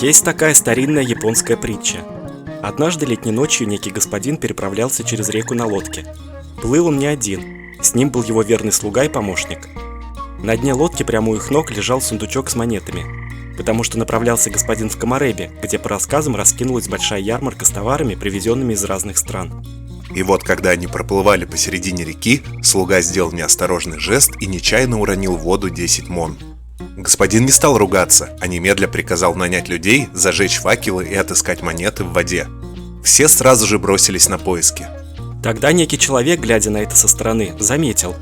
Есть такая старинная японская притча. Однажды летней ночью некий господин переправлялся через реку на лодке. Плыл он не один, с ним был его верный слуга и помощник. На дне лодки прямо у их ног лежал сундучок с монетами, потому что направлялся господин в Комарэби, где по рассказам раскинулась большая ярмарка с товарами, привезенными из разных стран. И вот, когда они проплывали посередине реки, слуга сделал неосторожный жест и нечаянно уронил в воду 10 мон. Господин не стал ругаться, а немедля приказал нанять людей, зажечь факелы и отыскать монеты в воде. Все сразу же бросились на поиски. Тогда некий человек, глядя на это со стороны, заметил.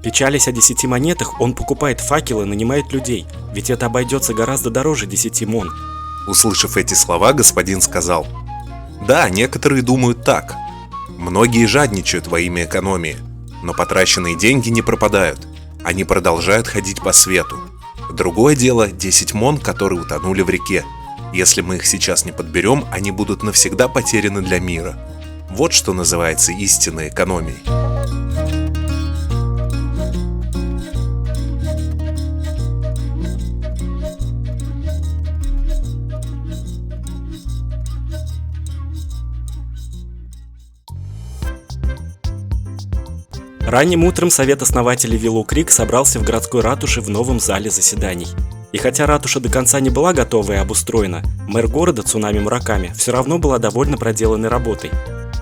Печалясь о 10 монетах, он покупает факелы и нанимает людей, ведь это обойдется гораздо дороже 10 мон. Услышав эти слова, господин сказал: «Да, некоторые думают так. Многие жадничают во имя экономии, но потраченные деньги не пропадают. Они продолжают ходить по свету. Другое дело 10 мон, которые утонули в реке. Если мы их сейчас не подберем, они будут навсегда потеряны для мира. Вот что называется истинной экономией». Ранним утром совет основателей Виллоу Крик собрался в городской ратуше в новом зале заседаний. И хотя ратуша до конца не была готова и обустроена, мэр города Цунами Мураками все равно была довольно проделанной работой.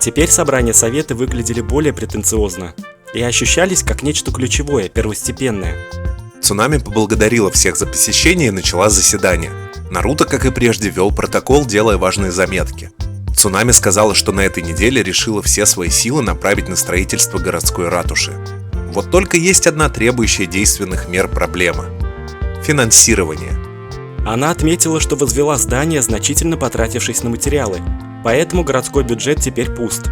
Теперь собрания совета выглядели более претенциозно и ощущались как нечто ключевое, первостепенное. Цунами поблагодарила всех за посещение и начала заседание. Наруто, как и прежде, вел протокол, делая важные заметки. Цунами сказала, что на этой неделе решила все свои силы направить на строительство городской ратуши. Вот только есть одна требующая действенных мер проблема – финансирование. Она отметила, что возвела здание, значительно потратившись на материалы, поэтому городской бюджет теперь пуст.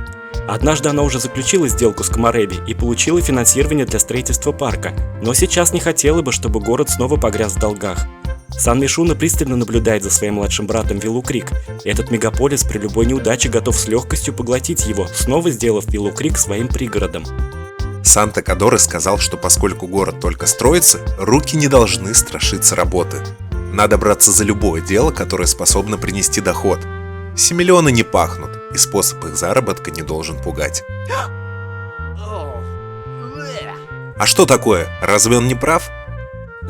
Однажды она уже заключила сделку с Комарэби и получила финансирование для строительства парка, но сейчас не хотела бы, чтобы город снова погряз в долгах. Сан Мишуна пристально наблюдает за своим младшим братом Виллоу Крик, и этот мегаполис при любой неудаче готов с легкостью поглотить его, снова сделав Виллоу Крик своим пригородом. Санта Кадоры сказал, что поскольку город только строится, руки не должны страшиться работы. Надо браться за любое дело, которое способно принести доход. Семиллионы не пахнут, и способ их заработка не должен пугать. А что такое? Разве он не прав?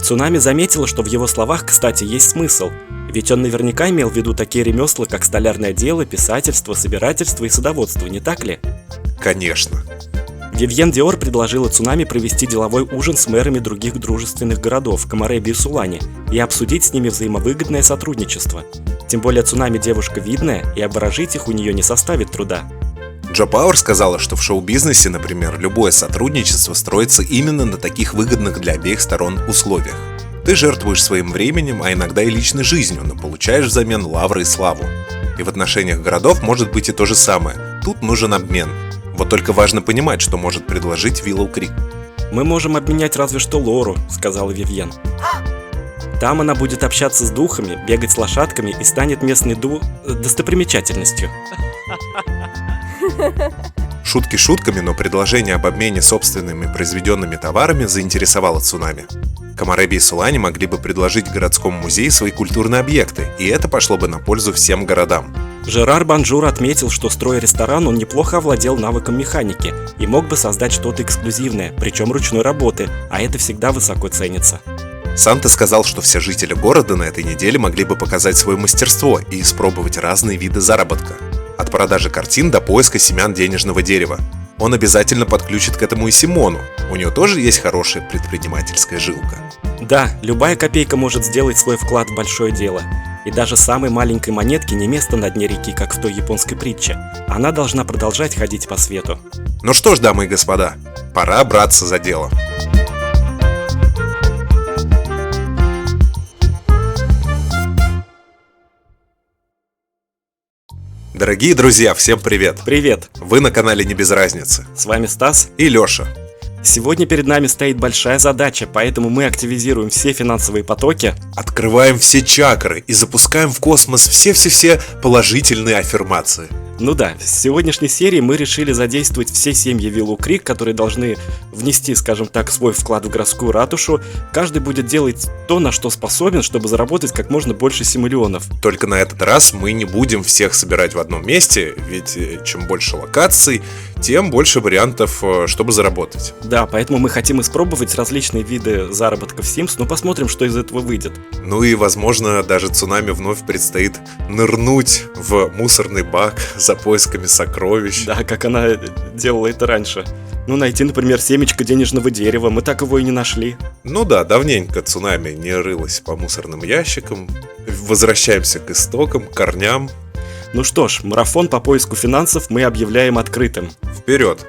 Цунами заметила, что в его словах, кстати, есть смысл, ведь он наверняка имел в виду такие ремесла, как столярное дело, писательство, собирательство и садоводство, не так ли? Конечно. Вивьен Диор предложила Цунами провести деловой ужин с мэрами других дружественных городов, Комарэби и Сулани, и обсудить с ними взаимовыгодное сотрудничество. Тем более Цунами девушка видная, и обворожить их у нее не составит труда. Джо Пауэр сказала, что в шоу-бизнесе, например, любое сотрудничество строится именно на таких выгодных для обеих сторон условиях. Ты жертвуешь своим временем, а иногда и личной жизнью, но получаешь взамен лавры и славу. И в отношениях городов может быть и то же самое. Тут нужен обмен. Вот только важно понимать, что может предложить Виллоу Крик. «Мы можем обменять разве что Лору», — сказала Вивьен. «Там она будет общаться с духами, бегать с лошадками и станет местной достопримечательностью». Шутки шутками, но предложение об обмене собственными произведенными товарами заинтересовало Цунами. Комарэби и Сулани могли бы предложить городскому музею свои культурные объекты, и это пошло бы на пользу всем городам. Жерар Банжур отметил, что, строя ресторан, он неплохо овладел навыком механики и мог бы создать что-то эксклюзивное, причем ручной работы, а это всегда высоко ценится. Санта сказал, что все жители города на этой неделе могли бы показать свое мастерство и испробовать разные виды заработка. От продажи картин до поиска семян денежного дерева. Он обязательно подключит к этому и Симону. У нее тоже есть хорошая предпринимательская жилка. Да, любая копейка может сделать свой вклад в большое дело. И даже самой маленькой монетке не место на дне реки, как в той японской притче. Она должна продолжать ходить по свету. Ну что ж, дамы и господа, пора браться за дело. Дорогие друзья, всем привет! Привет! Вы на канале Не без разницы. С вами Стас и Лёша. Сегодня перед нами стоит большая задача, поэтому мы активизируем все финансовые потоки. Открываем все чакры и запускаем в космос все положительные аффирмации. Ну да, в сегодняшней серии мы решили задействовать все семьи Виллоу Крик, которые должны внести, скажем так, свой вклад в городскую ратушу. Каждый будет делать то, на что способен, чтобы заработать как можно больше симиллионов. Только на этот раз мы не будем всех собирать в одном месте, ведь чем больше локаций, тем больше вариантов, чтобы заработать. Да, поэтому мы хотим испробовать различные виды заработка в Sims, но посмотрим, что из этого выйдет. Ну и, возможно, даже Цунами вновь предстоит нырнуть в мусорный бак за поисками сокровищ. Да, как она делала это раньше. Ну, найти, например, семечко денежного дерева, мы так его и не нашли. Ну да, давненько Цунами не рылась по мусорным ящикам. Возвращаемся к истокам, к корням. Ну что ж, марафон по поиску финансов мы объявляем открытым. Вперед!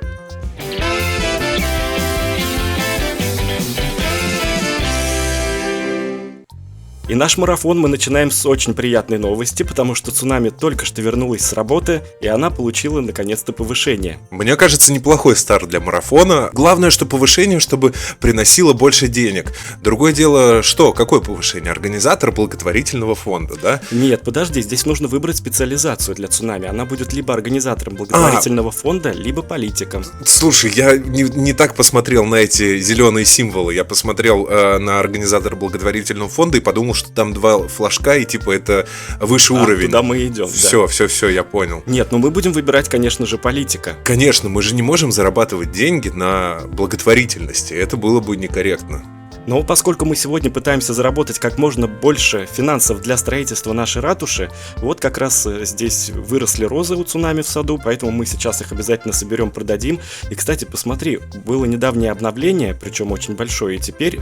И наш марафон мы начинаем с очень приятной новости, потому что Цунами только что вернулась с работы, и она получила наконец-то повышение. Мне кажется, неплохой старт для марафона. Главное, что повышение, чтобы приносило больше денег. Другое дело, что? Какое повышение? Организатор благотворительного фонда, да? Нет, подожди, здесь нужно выбрать специализацию для Цунами. Она будет либо организатором благотворительного фонда, либо политиком. Слушай, я не так посмотрел на эти зеленые символы. Я посмотрел на организатора благотворительного фонда и подумал, что там два флажка, и типа это выше уровень. Туда мы идем. Все, я понял. Нет, мы будем выбирать, конечно же, политика. Конечно, мы же не можем зарабатывать деньги на благотворительности. Это было бы некорректно. Но поскольку мы сегодня пытаемся заработать как можно больше финансов для строительства нашей ратуши, вот как раз здесь выросли розы у Цунами в саду, поэтому мы сейчас их обязательно соберем, продадим. И, кстати, посмотри, было недавнее обновление, причем очень большое, и теперь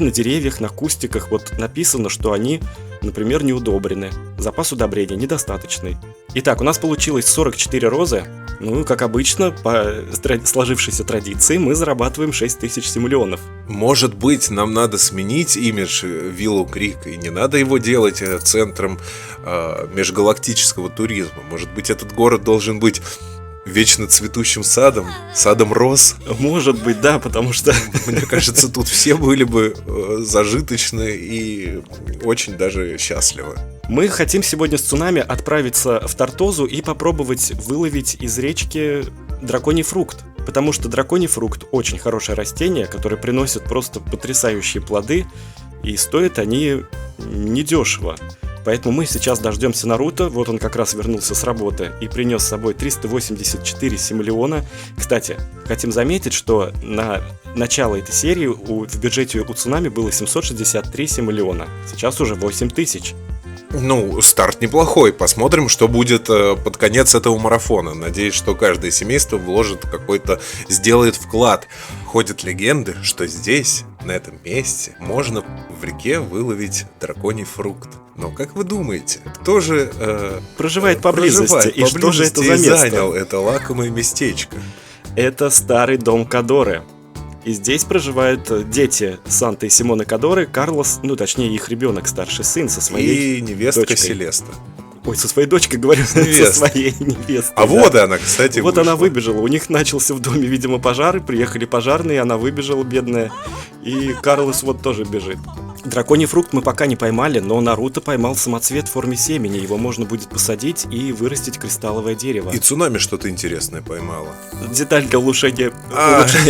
на деревьях, на кустиках вот написано, что они, например, не удобрены. Запас удобрения недостаточный. Итак, у нас получилось 44 розы. Ну, как обычно, по сложившейся традиции, мы зарабатываем 6000 симиллионов. Может быть, нам надо сменить имидж Виллоу Крик, и не надо его делать центром межгалактического туризма. Может быть, этот город должен быть вечно цветущим садом роз. Может быть, да, потому что... Мне кажется, тут все были бы зажиточны и очень даже счастливы. Мы хотим сегодня с Цунами отправиться в Тартозу и попробовать выловить из речки драконий фрукт. Потому что драконий фрукт очень хорошее растение, которое приносит просто потрясающие плоды, и стоят они недешево. Поэтому мы сейчас дождемся Наруто, вот он как раз вернулся с работы и принес с собой 384 симиллиона. Кстати, хотим заметить, что на начало этой серии в бюджете у Цунами было 763 симиллиона, сейчас уже 8000. Ну, старт неплохой. Посмотрим, что будет под конец этого марафона. Надеюсь, что каждое семейство вложит сделает вклад. Ходят легенды, что здесь, на этом месте, можно в реке выловить драконий фрукт. Но как вы думаете, кто же проживает поблизости? И что же это за место? Занял это лакомое местечко? Это старый дом Кадоры. И здесь проживают дети Санты и Симоны Кадоры, Карлос, ну точнее их ребенок, старший сын со своей и невестка дочкой. Селеста. Ой, со своей дочкой, говорю, со своей невестой. А да. Вот и она, кстати, вот вышла. Она выбежала. У них начался в доме, видимо, пожары, приехали пожарные, она выбежала, бедная. И Карлос вот тоже бежит. Драконий фрукт мы пока не поймали, но Наруто поймал самоцвет в форме семени. Его можно будет посадить и вырастить кристалловое дерево. И Цунами что-то интересное поймала. Деталь для улучшения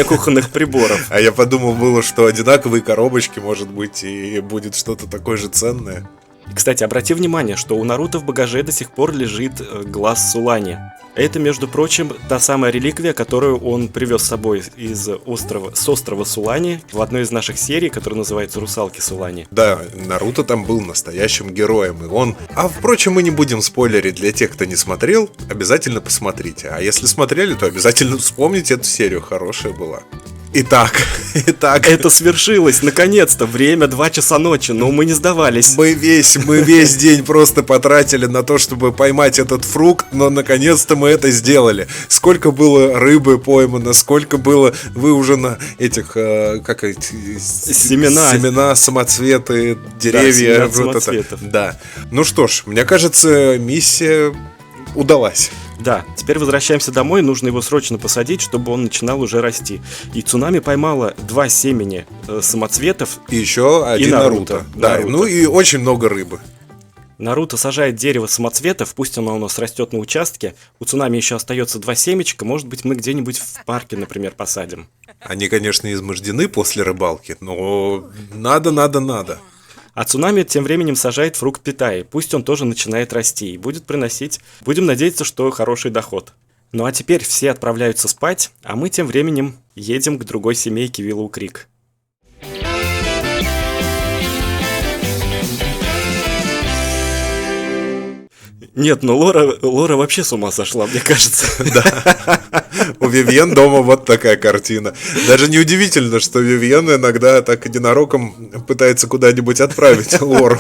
кухонных приборов. А я подумал было, что одинаковые коробочки, может быть, и будет что-то такое же ценное. Кстати, обрати внимание, что у Наруто в багаже до сих пор лежит глаз Сулани. Это, между прочим, та самая реликвия, которую он привез с собой с острова Сулани в одной из наших серий, которая называется «Русалки Сулани». Да, Наруто там был настоящим героем, и он... А, впрочем, мы не будем спойлерить для тех, кто не смотрел, обязательно посмотрите. А если смотрели, то обязательно вспомните эту серию, хорошая была. Итак. Это свершилось, наконец-то, время 2 часа ночи, но мы не сдавались. Мы весь день просто потратили на то, чтобы поймать этот фрукт, но наконец-то мы это сделали. Сколько было рыбы поймано, сколько было выужено этих, семена, самоцветы, деревья. Да, семян самоцветов. Да. Ну что ж, мне кажется, миссия удалась. Да, теперь возвращаемся домой, нужно его срочно посадить, чтобы он начинал уже расти. И цунами поймала 2 семени самоцветов. И еще один Наруто. Да, Наруто. ну и очень много рыбы. Наруто сажает дерево самоцветов, пусть оно у нас растет на участке. У цунами еще остается 2 семечка, может быть, мы где-нибудь в парке, например, посадим. Они, конечно, измождены после рыбалки, но надо. А цунами тем временем сажает фрукт питай, пусть он тоже начинает расти и будет приносить, будем надеяться, что хороший доход. Ну а теперь все отправляются спать, а мы тем временем едем к другой семейке Виллоу Крик. Нет, ну Лора вообще с ума сошла, мне кажется. Да. У Вивьен дома вот такая картина. Даже неудивительно, что Вивьен иногда так единорогом пытается куда-нибудь отправить Лору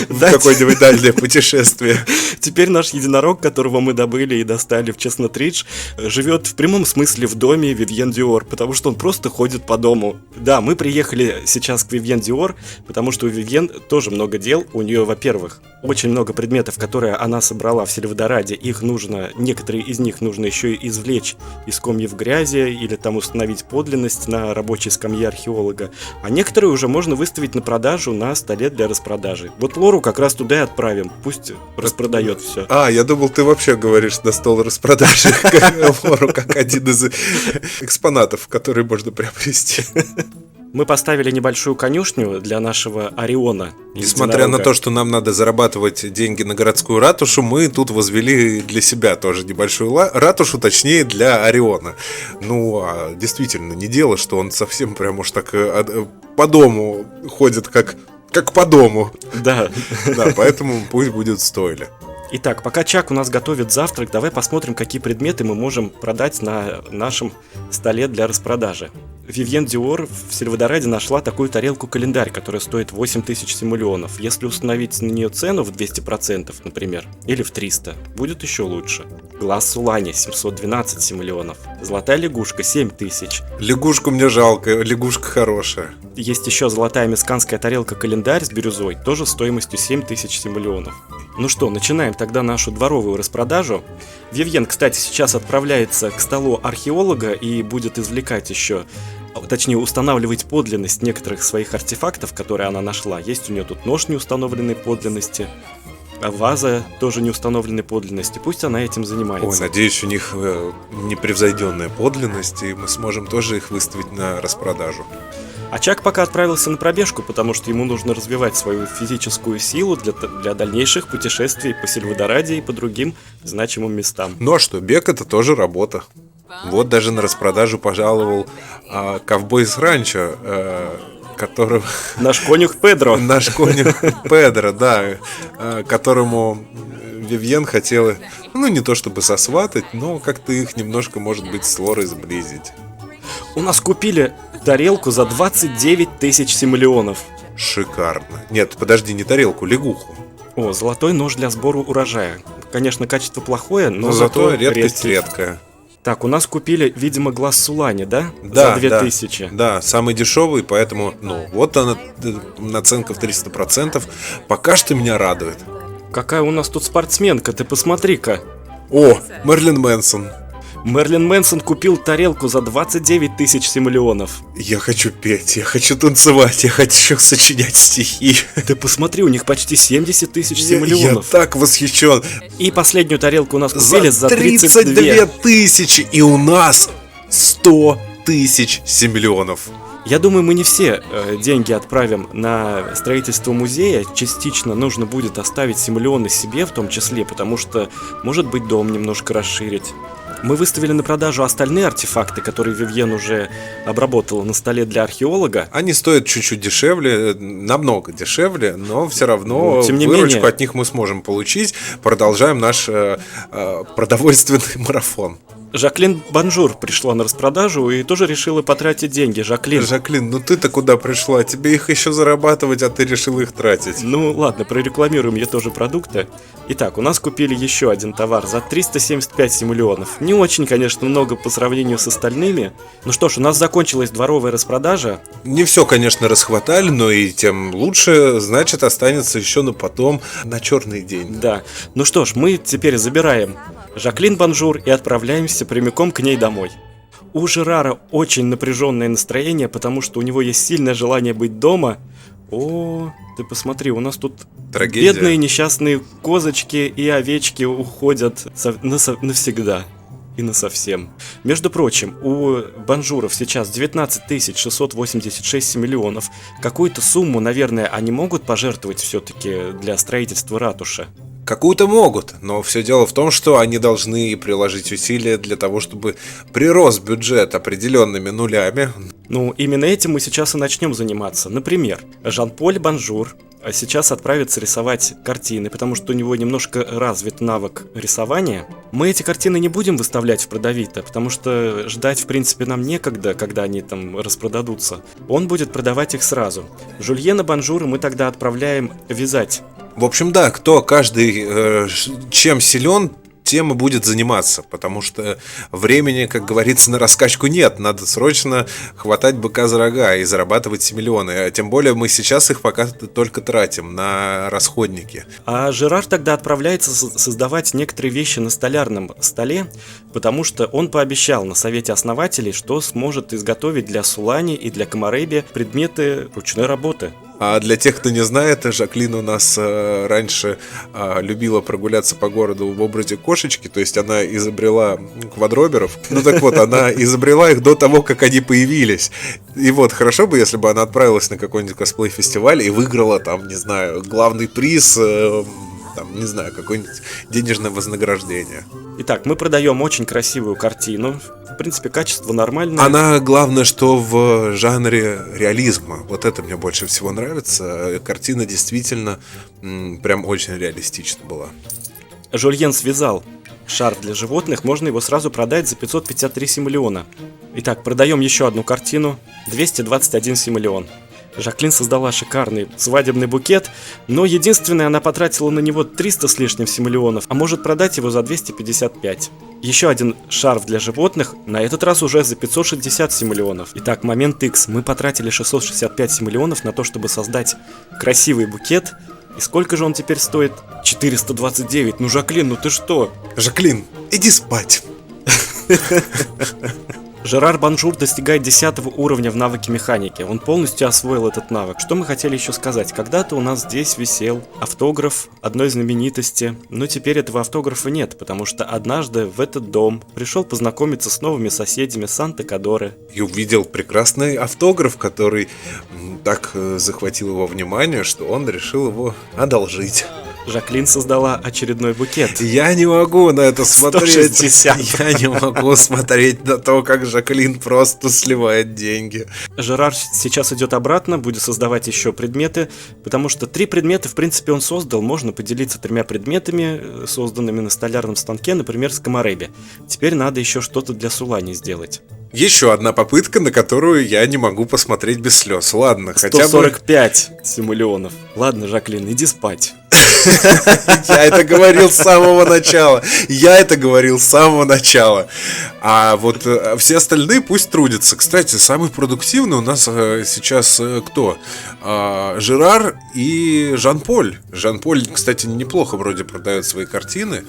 в какое-нибудь дальнее путешествие. Теперь наш единорог, которого мы добыли и достали в Честнот-Ридж, живет в прямом смысле в доме Вивьен Диор, потому что он просто ходит по дому. Да, мы приехали сейчас к Вивьен Диор, потому что у Вивьен тоже много дел. У нее, во-первых, очень много предметов, которые она собрала в Сильвадораде. Некоторые из них нужно еще и извлечь из комьев грязи или там установить подлинность на рабочей скамье археолога. А некоторые уже можно выставить на продажу на столе для распродажи. Вот Лору как раз туда и отправим, пусть распродает все. Я думал, ты вообще говоришь на стол распродажи Лору как один из экспонатов, которые можно приобрести. Мы поставили небольшую конюшню для нашего Ориона. Несмотря на то, что нам надо зарабатывать деньги на городскую ратушу, мы тут возвели для себя тоже небольшую ратушу, точнее для Ориона. Действительно, не дело, что он совсем прям уж так по дому ходит, как по дому. Да. Да, поэтому пусть будет стойле. Итак, пока Чак у нас готовит завтрак, давай посмотрим, какие предметы мы можем продать на нашем столе для распродажи. Вивьен Диор в Сильвадораде нашла такую тарелку-календарь, которая стоит 8000 симулионов. Если установить на нее цену в 200%, например, или в 300, будет еще лучше. Глаз Сулани 712 симулионов. Золотая лягушка 7000. Лягушку мне жалко, лягушка хорошая. Есть еще золотая месканская тарелка-календарь с бирюзой, тоже стоимостью 7000 симулионов. Ну что, начинаем тогда нашу дворовую распродажу. Вивьен, кстати, сейчас отправляется к столу археолога и будет извлекать еще, точнее устанавливать подлинность некоторых своих артефактов, которые она нашла. Есть у нее тут нож неустановленной подлинности, ваза тоже неустановленной подлинности. Пусть она этим занимается. Ой, надеюсь, у них непревзойденная подлинность, и мы сможем тоже их выставить на распродажу. А Чак пока отправился на пробежку, потому что ему нужно развивать свою физическую силу для дальнейших путешествий по Сильвадораде и по другим значимым местам. Ну а что, бег — это тоже работа. Вот даже на распродажу пожаловал ковбой с ранчо, которого... Наш конюх Педро. Наш конюх Педро, да, которому Вивьен хотела, не то чтобы сосватать, но как-то их немножко, может быть, с Лорой сблизить. У нас купили тарелку за 29 тысяч симулионов. Шикарно. Нет, подожди, не тарелку, лягуху. О, золотой нож для сбора урожая. Конечно, качество плохое, но зато редкость редкая. Так, у нас купили, видимо, глаз Сулани, да? Да, за 2000. Да, самый дешевый, поэтому, вот она, наценка в 300%. Пока что меня радует. Какая у нас тут спортсменка, ты посмотри-ка. О, Мерлин Мэнсон. Мерлин Мэнсон купил тарелку за 29 тысяч симулионов. Я хочу петь, я хочу танцевать, я хочу сочинять стихи. Ты посмотри, у них почти 70 тысяч симулионов. Я так восхищен. И последнюю тарелку у нас купили за 32 тысячи, и у нас 100 тысяч симулионов. Я думаю, мы не все деньги отправим на строительство музея. Частично нужно будет оставить симулионы себе в том числе, потому что, может быть, дом немножко расширить. Мы выставили на продажу остальные артефакты, которые Вивьен уже обработала на столе для археолога. Они стоят чуть-чуть дешевле, намного дешевле, но все равно тем не выручку менее... от них мы сможем получить. Продолжаем наш продовольственный марафон. Жаклин Бонжур пришла на распродажу и тоже решила потратить деньги. Жаклин, ну ты-то куда пришла? Тебе их еще зарабатывать, а ты решила их тратить. Ну ладно, прорекламируем ей тоже продукты. Итак, у нас купили еще один товар за 375 симулионов. Не очень, конечно, много по сравнению с остальными. Ну что ж, у нас закончилась дворовая распродажа. Не все, конечно, расхватали, но и тем лучше, значит, останется еще на потом, на черный день. Да. Ну что ж, мы теперь забираем Жаклин Бонжур и отправляемся прямиком к ней домой. У Жерара очень напряженное настроение, потому что у него есть сильное желание быть дома. О, ты посмотри, у нас тут Трагедия. бедные несчастные козочки и овечки уходят навсегда и насовсем. Между прочим, у Бонжуров сейчас 19 686 миллионов. Какую-то сумму, наверное, они могут пожертвовать все-таки для строительства ратуши? Какую-то могут, но все дело в том, что они должны приложить усилия для того, чтобы прирос бюджет определенными нулями. Ну, именно этим мы сейчас и начнем заниматься. Например, Жан-Поль Бонжур сейчас отправится рисовать картины, потому что у него немножко развит навык рисования. Мы эти картины не будем выставлять в Продавито, потому что ждать, в принципе, нам некогда, когда они там распродадутся. Он будет продавать их сразу. Жульена Бонжура мы тогда отправляем вязать. В общем, да, каждый чем силен, тем и будет заниматься, потому что времени, как говорится, на раскачку нет. Надо срочно хватать быка за рога и зарабатывать 7 миллионы. А тем более мы сейчас их пока только тратим на расходники. А Жерар тогда отправляется создавать некоторые вещи на столярном столе, потому что он пообещал на совете основателей, что сможет изготовить для Сулани и для Камарэби предметы ручной работы. А для тех, кто не знает, Жаклин у нас раньше любила прогуляться по городу в образе кошечки, то есть она изобрела квадроберов. Ну так вот, она изобрела их до того, как они появились. И вот, хорошо бы, если бы она отправилась на какой-нибудь косплей-фестиваль и выиграла там, не знаю, главный приз, там, не знаю, какое-нибудь денежное вознаграждение. Итак, мы продаем очень красивую картину. В принципе, качество нормальное. Она, главное, что в жанре реализма. Вот это мне больше всего нравится. Картина действительно прям очень реалистична была. Жульен связал шарф для животных, можно его сразу продать за 553 симиллиона. Итак, продаем еще одну картину. 221 симиллион. Жаклин создала шикарный свадебный букет, но единственное, она потратила на него 300 с лишним симиллионов, а может продать его за 255. Еще один шарф для животных, на этот раз уже за 560 симиллионов. Итак, момент X. Мы потратили 665 симиллионов на то, чтобы создать красивый букет. И сколько же он теперь стоит? 429. Ну, Жаклин, ну ты что? Жаклин, иди спать. Жерар Бонжур достигает 10 уровня в навыке механики. Он полностью освоил этот навык. Что мы хотели еще сказать? Когда-то у нас здесь висел автограф одной знаменитости, но теперь этого автографа нет, потому что однажды в этот дом пришел познакомиться с новыми соседями Санта-Кадоре. И увидел прекрасный автограф, который так захватил его внимание, что он решил его одолжить. Жаклин создала очередной букет. Я не могу на это смотреть. 160. Я не могу смотреть на то, как Жаклин просто сливает деньги. Жерар сейчас идет обратно, будет создавать еще предметы, потому что 3 предмета, в принципе, он создал. Можно поделиться 3 предметами, созданными на столярном станке, например, с Камарэби. Теперь надо еще что-то для Сулани сделать. Еще одна попытка, на которую я не могу посмотреть без слез. Ладно, хотя бы... 145 симиллионов. Ладно, Жаклин, иди спать. Я это говорил с самого начала. А вот все остальные пусть трудятся. Кстати, самый продуктивный у нас сейчас кто? Жерар и Жан-Поль. Жан-Поль, кстати, неплохо вроде продает свои картины.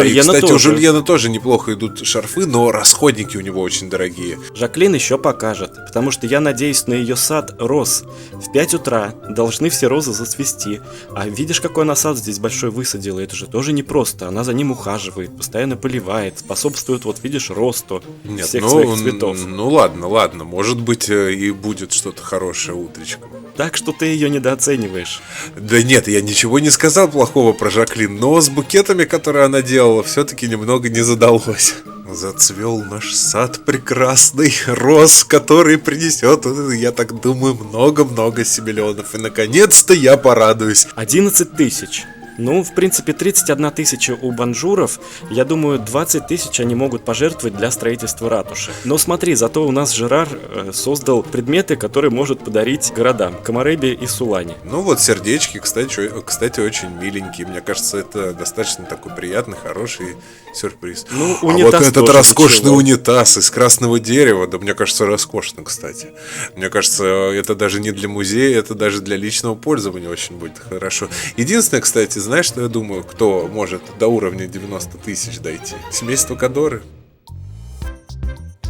И, кстати, у Жульена тоже неплохо идут шарфы, но расходники у него очень дорогие. Жаклин еще покажет, потому что я надеюсь на ее сад роз. В 5 утра должны все розы зацвести. А видишь, какой она сад здесь большой высадила? Это же тоже непросто. Она за ним ухаживает, постоянно поливает, способствует, вот видишь, росту всех своих цветов. Ну ладно, может быть и будет что-то хорошее утречком. Так что ты ее недооцениваешь. Да нет, я ничего не сказал плохого про Жаклин, но с букетами, которые она делала, все-таки немного не задалось. Зацвел наш сад прекрасный, роз, который принесет, я так думаю, много-много симиллионов. И наконец-то я порадуюсь. 11 тысяч. Ну, в принципе, 31 тысяча у Бонжуров. Я думаю, 20 тысяч они могут пожертвовать для строительства ратуши. Но смотри, зато у нас Жерар создал предметы, которые может подарить городам Камарэби и Сулани. Ну вот сердечки, кстати, очень миленькие. Мне кажется, это достаточно такой приятный, хороший сюрприз. Ну, а вот этот роскошный унитаз из красного дерева, да, мне кажется, роскошно, кстати. Мне кажется, это даже не для музея, это даже для личного пользования очень будет хорошо. Единственное, кстати, знаешь, что я думаю, кто может до уровня 90 тысяч дойти? Семейство Кодоры.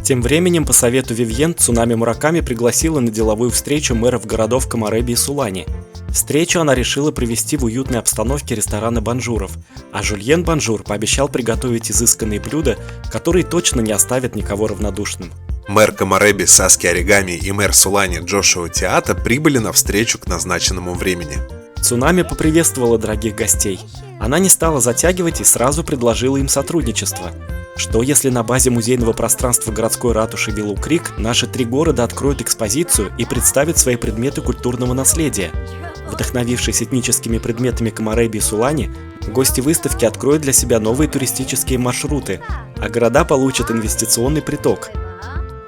Тем временем, по совету Вивьен, Цунами Мураками пригласила на деловую встречу мэров городов Комареби и Сулани. Встречу она решила провести в уютной обстановке ресторана Бонжуров, а Жульен Бонжур пообещал приготовить изысканные блюда, которые точно не оставят никого равнодушным. Мэр Комареби Саски Оригами и мэр Сулани Джошуа Тиата прибыли на встречу к назначенному времени. Цунами поприветствовала дорогих гостей. Она не стала затягивать и сразу предложила им сотрудничество. Что если на базе музейного пространства городской ратуши Виллоу Крик наши 3 города откроют экспозицию и представят свои предметы культурного наследия? Вдохновившись этническими предметами Комареби и Сулани, гости выставки откроют для себя новые туристические маршруты, а города получат инвестиционный приток.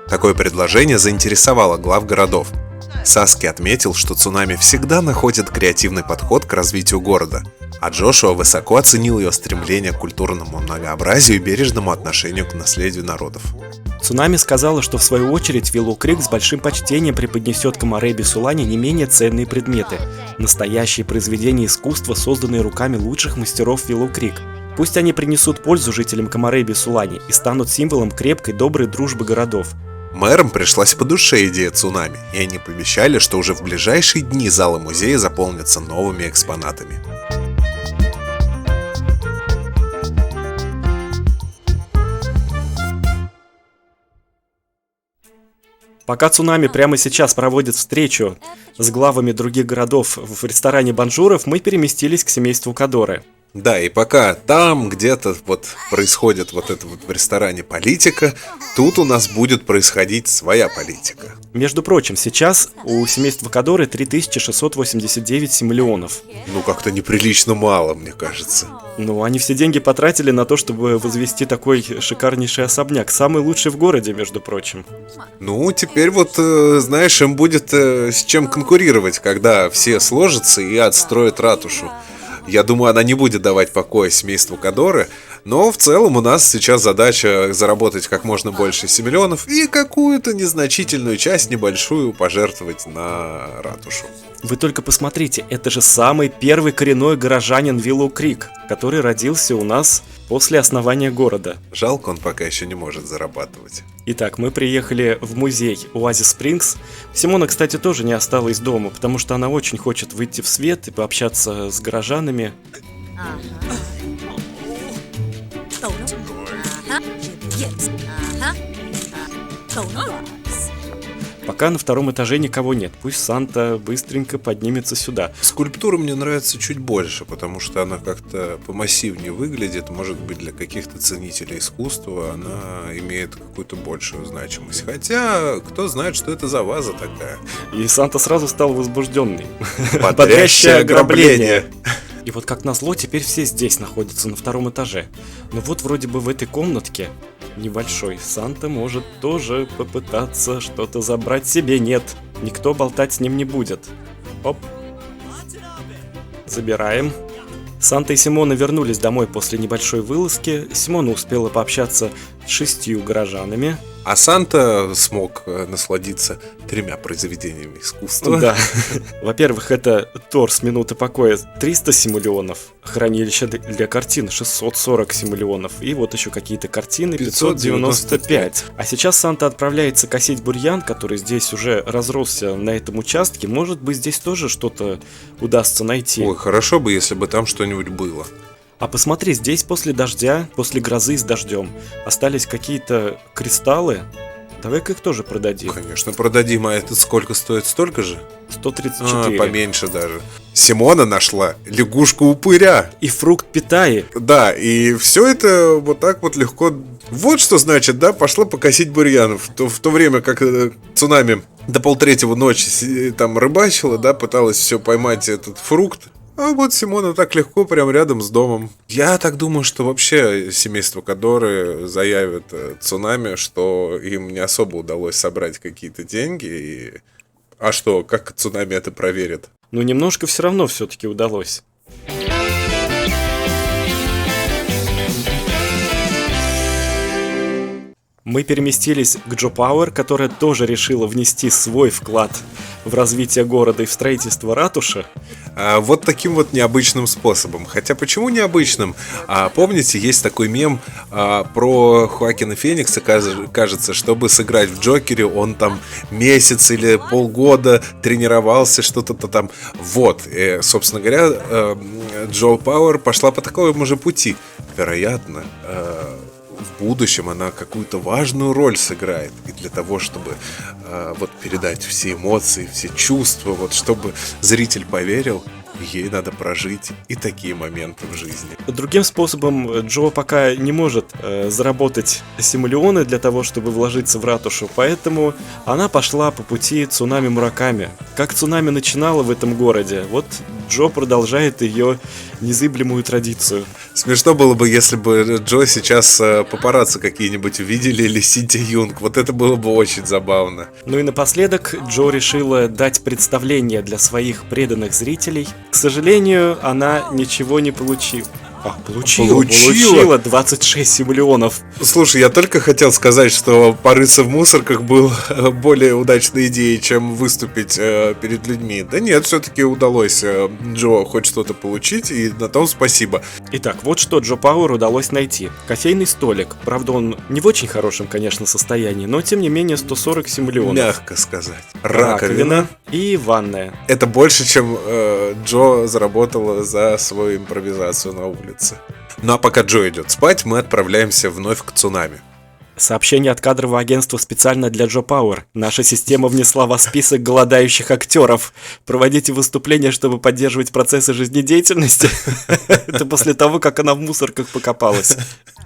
Такое предложение заинтересовало глав городов. Саски отметил, что Цунами всегда находит креативный подход к развитию города, а Джошуа высоко оценил ее стремление к культурному многообразию и бережному отношению к наследию народов. Цунами сказала, что в свою очередь Виллоу Крик с большим почтением преподнесет Комареби и Сулани не менее ценные предметы – настоящие произведения искусства, созданные руками лучших мастеров Виллоу Крик. Пусть они принесут пользу жителям Комареби и Сулани и станут символом крепкой, доброй дружбы городов. Мэрам пришлась по душе идея Цунами, и они пообещали, что уже в ближайшие дни залы музея заполнятся новыми экспонатами. Пока Цунами прямо сейчас проводит встречу с главами других городов в ресторане Бонжуров, мы переместились к семейству Кодоры. Да, и пока там где-то вот происходит вот это вот в ресторане политика, тут у нас будет происходить своя политика. Между прочим, сейчас у семейства Кодоры 3689 симиллионов. Ну, как-то неприлично мало, мне кажется. Ну, они все деньги потратили на то, чтобы возвести такой шикарнейший особняк. Самый лучший в городе, между прочим. Ну, теперь вот, знаешь, им будет с чем конкурировать, когда все сложатся и отстроят ратушу. Я думаю, она не будет давать покоя семейству Кодоры, но в целом у нас сейчас задача заработать как можно больше симиллионов и какую-то незначительную часть небольшую пожертвовать на ратушу. Вы только посмотрите, это же самый первый коренной горожанин Виллоу Крик, который родился у нас после основания города. Жалко, он пока еще не может зарабатывать. Итак, мы приехали в музей Оазис Спрингс. Симона, кстати, тоже не осталась дома, потому что она очень хочет выйти в свет и пообщаться с горожанами. Пока на втором этаже никого нет, пусть Санта быстренько поднимется сюда. Скульптура мне нравится чуть больше, потому что она как-то помассивнее выглядит. Может быть, для каких-то ценителей искусства она имеет какую-то большую значимость. Хотя, кто знает, что это за ваза такая. И Санта сразу стал возбужденный. Бодрящее ограбление. И вот как назло, теперь все здесь находятся на втором этаже. Но вот вроде бы в этой комнатке небольшой Санта может тоже попытаться что-то забрать себе. Нет, никто болтать с ним не будет. Оп. Забираем. Санта и Симона вернулись домой после небольшой вылазки. Симона успела пообщаться с 6 горожанами. А Санта смог насладиться 3 произведениями искусства. Да. Во-первых, это торс «Минуты покоя» 300 симиллионов, хранилище для картин 640 симиллионов, и вот еще какие-то картины 595. А сейчас Санта отправляется косить бурьян, который здесь уже разросся на этом участке. Может быть, здесь тоже что-то удастся найти. Ой, хорошо бы, если бы там что-нибудь было. А посмотри, здесь после дождя, после грозы с дождем остались какие-то кристаллы. Давай-ка их тоже продадим. Конечно, продадим, а это сколько стоит? Столько же? 134. Поменьше даже. Симона нашла лягушку-упыря. И фрукт питаи. Да, и все это вот так вот легко. Вот что значит, да, пошла покосить бурьянов. В то время как Цунами до 2:30 ночи там рыбачила, да, пыталась все поймать этот фрукт. А вот Симона так легко, прям рядом с домом. Я так думаю, что вообще семейство Кодоры заявит Цунами, что им не особо удалось собрать какие-то деньги. А что, как Цунами это проверит? Ну, немножко все равно все-таки удалось. Мы переместились к Джо Пауэр, которая тоже решила внести свой вклад в развитие города и в строительство ратуши. Вот таким вот необычным способом. Хотя почему необычным? Помните, есть такой мем про Хоакина Феникса, кажется, чтобы сыграть в Джокере, он там месяц или полгода тренировался, что-то там. Вот, собственно говоря, Джо Пауэр пошла по такому же пути. Вероятно, в будущем она какую-то важную роль сыграет. И для того, чтобы вот передать все эмоции, все чувства, вот чтобы зритель поверил, ей надо прожить и такие моменты в жизни. Другим способом Джо пока не может заработать симулионы для того, чтобы вложиться в ратушу, поэтому она пошла по пути Цунами Мураками. Как Цунами начинала в этом городе, вот Джо продолжает ее незыблемую традицию. Смешно было бы, если бы Джо сейчас папарацци какие-нибудь увидели или Синтия Юнг. Вот это было бы очень забавно. Ну и напоследок Джо решила дать представление для своих преданных зрителей. К сожалению, она ничего не получила. Получила 26 симулионов. Слушай, я только хотел сказать, что порыться в мусорках был более удачной идеей, чем выступить перед людьми. Да нет, все-таки удалось Джо хоть что-то получить, и на том спасибо. Итак, вот что Джо Пауэр удалось найти. Кофейный столик. Правда, он не в очень хорошем, конечно, состоянии, но тем не менее 140 симулионов. Мягко сказать. Раковина и ванная. Это больше, чем Джо заработала за свою импровизацию на улице. Ну а пока Джо идет спать, мы отправляемся вновь к Цунами. Сообщение от кадрового агентства специально для Джо Пауэр. Наша система внесла вас в список голодающих актеров. Проводите выступления, чтобы поддерживать процессы жизнедеятельности. Это после того, как она в мусорках покопалась.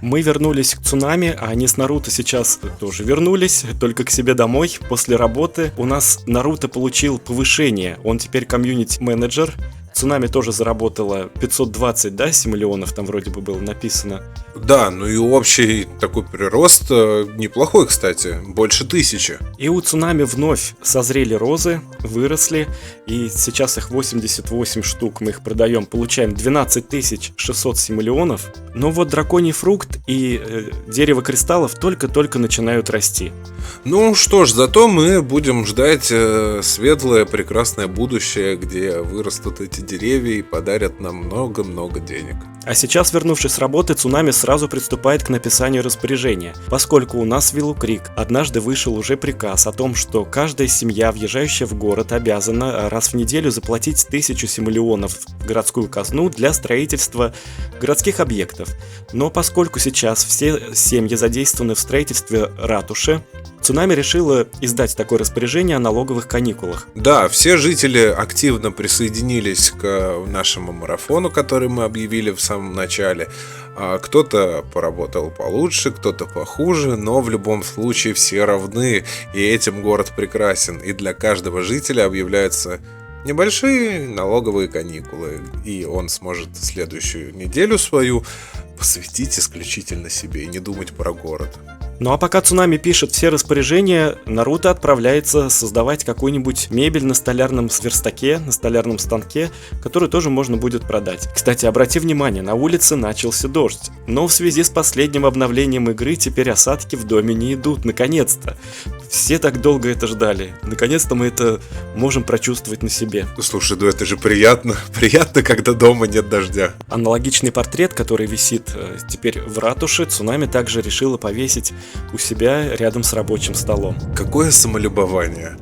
Мы вернулись к Цунами, а они с Наруто сейчас тоже вернулись, только к себе домой. После работы у нас Наруто получил повышение. Он теперь комьюнити-менеджер. Цунами тоже заработала 520, да, симулионов, там вроде бы было написано. Да, ну и общий такой прирост неплохой, кстати, больше 1000. И у Цунами вновь созрели розы, выросли, и сейчас их 88 штук, мы их продаем, получаем 12 600 симулионов. Но вот драконий фрукт и дерево кристаллов только-только начинают расти. Ну что ж, зато мы будем ждать светлое, прекрасное будущее, где вырастут эти деревья и подарят нам много-много денег. А сейчас, вернувшись с работы, Цунами сразу приступает к написанию распоряжения. Поскольку у нас в Виллоу Крик однажды вышел уже приказ о том, что каждая семья, въезжающая в город, обязана раз в неделю заплатить 1000 симулионов в городскую казну для строительства городских объектов. Но поскольку сейчас все семьи задействованы в строительстве ратуши, Цунами решила издать такое распоряжение о налоговых каникулах. Да, все жители активно присоединились к нашему марафону, который мы объявили в самом начале. Кто-то поработал получше, кто-то похуже, но в любом случае все равны, и этим город прекрасен. И для каждого жителя объявляются небольшие налоговые каникулы, и он сможет следующую неделю свою посвятить исключительно себе и не думать про город. Ну а пока Цунами пишет все распоряжения, Наруто отправляется создавать какую-нибудь мебель на столярном верстаке, на столярном станке, которую тоже можно будет продать. Кстати, обрати внимание, на улице начался дождь, но в связи с последним обновлением игры теперь осадки в доме не идут, наконец-то. Все так долго это ждали, наконец-то мы это можем прочувствовать на себе. Слушай, ну это же приятно, когда дома нет дождя. Аналогичный портрет, который висит теперь в ратуше, Цунами также решила повесить у себя рядом с рабочим столом. Какое самолюбование.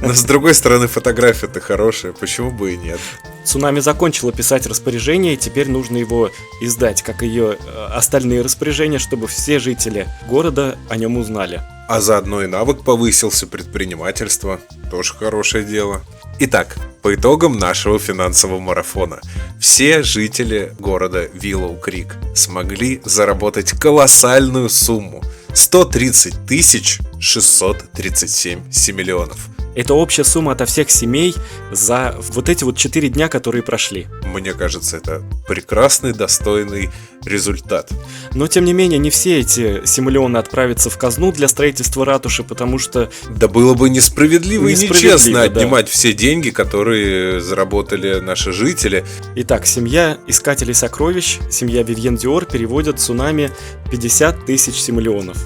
Но с другой стороны, фотография-то хорошая, почему бы и нет? Цунами закончила писать распоряжение, и теперь нужно его издать, как ее остальные распоряжения, чтобы все жители города о нем узнали. А заодно и навык повысился, предпринимательство. Тоже хорошее дело. Итак, по итогам нашего финансового марафона все жители города Виллоу Крик смогли заработать колоссальную сумму — 130 637 симулионов. Это общая сумма ото всех семей за вот эти вот 4 дня, которые прошли. Мне кажется, это прекрасный, достойный результат. Но, тем не менее, не все эти симулионы отправятся в казну для строительства ратуши, потому что... Да было бы несправедливо и нечестно отнимать да. все деньги, которые заработали наши жители. Итак, семья Искателей Сокровищ, семья Вивьен Диор переводят Цунами 50 000 симулионов.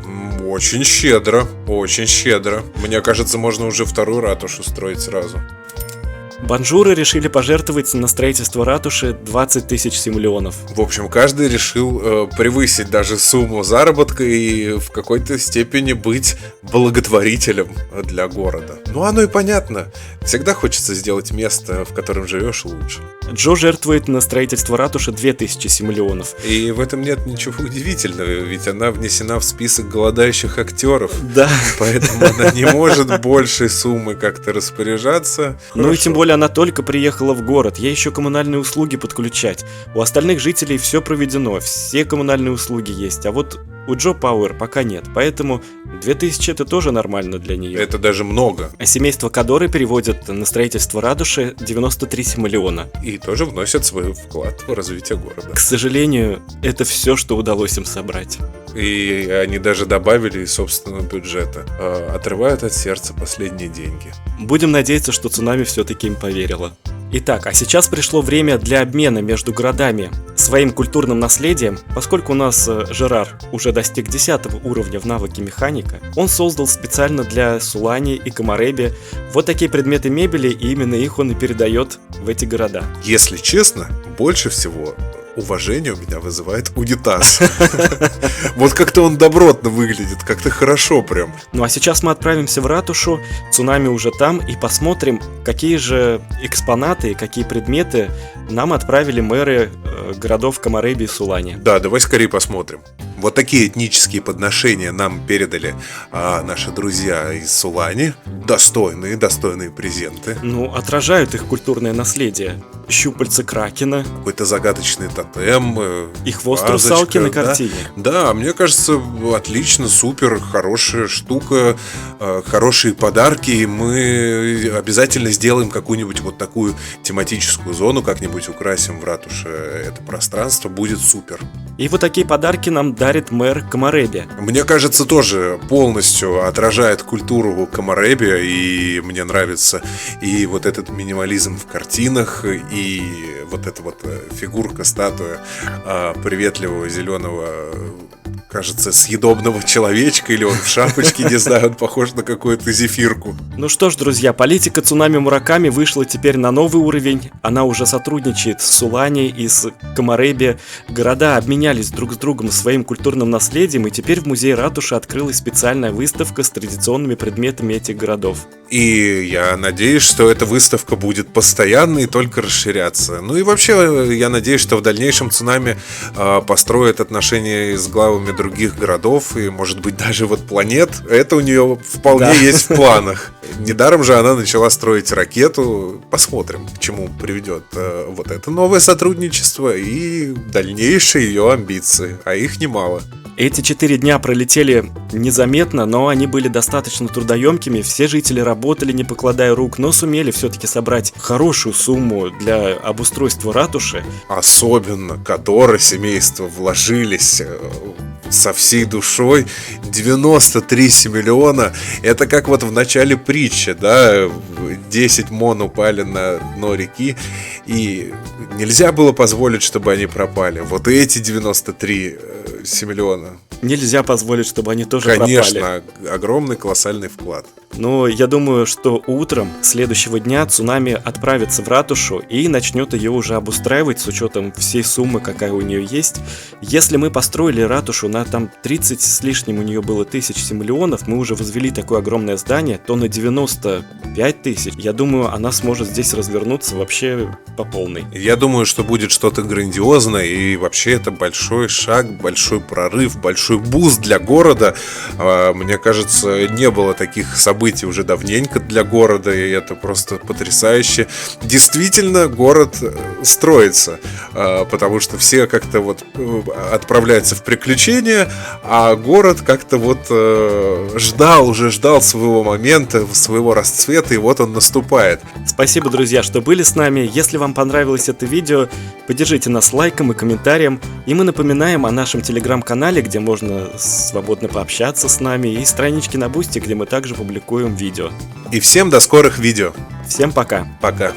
Очень щедро, очень щедро. Мне кажется, можно уже вторую ратушу строить сразу. Бонжуры решили пожертвовать на строительство ратуши 20 тысяч симулеонов. В общем, каждый решил превысить даже сумму заработка и в какой-то степени быть благотворителем для города. Ну, оно и понятно. Всегда хочется сделать место, в котором живешь, лучше. Джо жертвует на строительство ратуши 2000 симулеонов. И в этом нет ничего удивительного, ведь она внесена в список голодающих актеров. Да. Поэтому она не может большей суммы как-то распоряжаться. Ну и Хорошо. тем более она только приехала в город, ей еще коммунальные услуги подключать. У остальных жителей все проведено, все коммунальные услуги есть, а вот у Джо Пауэр пока нет, поэтому 2000 это тоже нормально для нее. Это даже много. А семейство Кадоры переводит на строительство ратуши 93 симулеона. И тоже вносят свой вклад в развитие города. К сожалению, это все, что удалось им собрать. И они даже добавили из собственного бюджета. Отрывают от сердца последние деньги. Будем надеяться, что цунами все-таки им поверила. Итак, а сейчас пришло время для обмена между городами своим культурным наследием. Поскольку у нас Жерар уже достиг 10 уровня в навыке механика, он создал специально для Сулани и Комареби вот такие предметы мебели, и именно их он и передает в эти города. Если честно, больше всего уважение у меня вызывает унитаз. Вот как-то он добротно выглядит, как-то хорошо прям. Ну а сейчас мы отправимся в ратушу, цунами уже там, и посмотрим, какие же экспонаты, какие предметы нам отправили мэры городов Комареби и Сулани. Да, давай скорее посмотрим. Вот такие этнические подношения нам передали наши друзья из Сулани. Достойные презенты. Ну, отражают их культурное наследие. Щупальца кракена. Какой-то загадочный тотем. И хвост вазочка, русалки на да. картине. Да, мне кажется, отлично, супер, хорошая штука, хорошие подарки. И мы обязательно сделаем какую-нибудь вот такую тематическую зону, как-нибудь украсим в ратуше это пространство, будет супер. И вот такие подарки нам дарит мэр Комареби. Мне кажется, тоже полностью отражает культуру Комареби, и мне нравится и вот этот минимализм в картинах, и вот эта вот фигурка, статуя приветливого зеленого, кажется, съедобного человечка, или он в шапочке, не знаю, он похож на какую-то зефирку. Ну что ж, друзья, политика Цунами Мураками вышла теперь на новый уровень. Она уже сотрудничает с Сулани и с Комареби. Города обменялись друг с другом своим культурным наследием, и теперь в музее ратуши открылась специальная выставка с традиционными предметами этих городов. И я надеюсь, что эта выставка будет постоянной и только расширяться. Ну и вообще, я надеюсь, что в дальнейшем Цунами построит отношения с главами других городов и, может быть, даже вот планет. Это у нее вполне есть в планах. Недаром же она начала строить ракету. Посмотрим, к чему приведет вот это новое сотрудничество и дальнейшие ее амбиции. А их немало. Эти 4 дня пролетели незаметно, но они были достаточно трудоемкими. Все жители работали, не покладая рук, но сумели все-таки собрать хорошую сумму для обустройства ратуши. Особенно Кадора семейство вложились со всей душой. 93 симулеона. Это как вот в начале притчи, да, 10 мон упали на дно реки, и нельзя было позволить, чтобы они пропали. Вот эти 93 симулеона. Нельзя позволить, чтобы они тоже пропали. Конечно, огромный колоссальный вклад. Но я думаю, что утром следующего дня Цунами отправится в ратушу и начнет ее уже обустраивать с учетом всей суммы, какая у нее есть. Если мы построили ратушу на там 30 с лишним у нее было тысяч симулеонов, мы уже возвели такое огромное здание, то на 95 тысяч, я думаю, она сможет здесь развернуться вообще по полной. Я думаю, что будет что-то грандиозное, и вообще это большой шаг, большой прорыв, большой буст для города. Мне кажется, не было таких событий уже давненько для города, и это просто потрясающе. Действительно, город строится, потому что все как-то вот отправляются в приключения, а город как-то вот ждал своего момента, своего расцвета, и вот он наступает. Спасибо, друзья, что были с нами. Если вам понравилось это видео, поддержите нас лайком и комментарием. И мы напоминаем о нашем телеграм-канале, где можно свободно пообщаться с нами, и страничке на Бусти, где мы также публикуем видео. И всем до скорых видео. Всем пока. Пока.